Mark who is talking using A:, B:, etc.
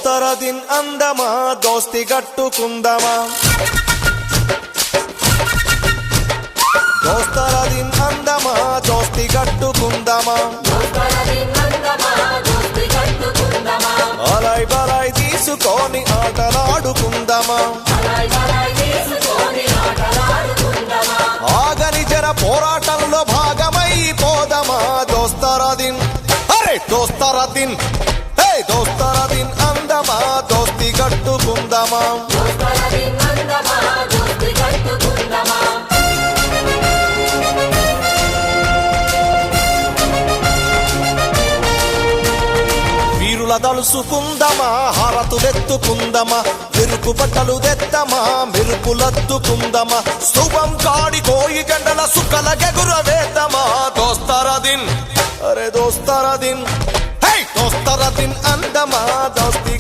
A: దోస్తర దిన్ అందమా దోస్తి గట్టుకుందమా దోస్తర దిన్ అందమా దోస్తి గట్టుకుందమా అలాయ్ బలాయ్ తీసుకొని ఆటలాడుకుందమా ఆగని జర పోరాటంలో భాగమైపోదమా దోస్తర దిన్ అరే దోస్తర దిన్ హే దోస్తర దిన్ అందమా దోస్తి గట్టుకుందమా వీరుల దలుసుకుందమా హారతులెత్తుకుందమా మెరుపు బట్టలు తెద్దమా మెరుపులద్దుకుందమా శుభం కాడి కోయి గంటల సుక్కల గెగురవేద్దమా దోస్తర దిన్ అరే దోస్తర దిన్ హే దోస్తర దిన్ అందమా దోస్తి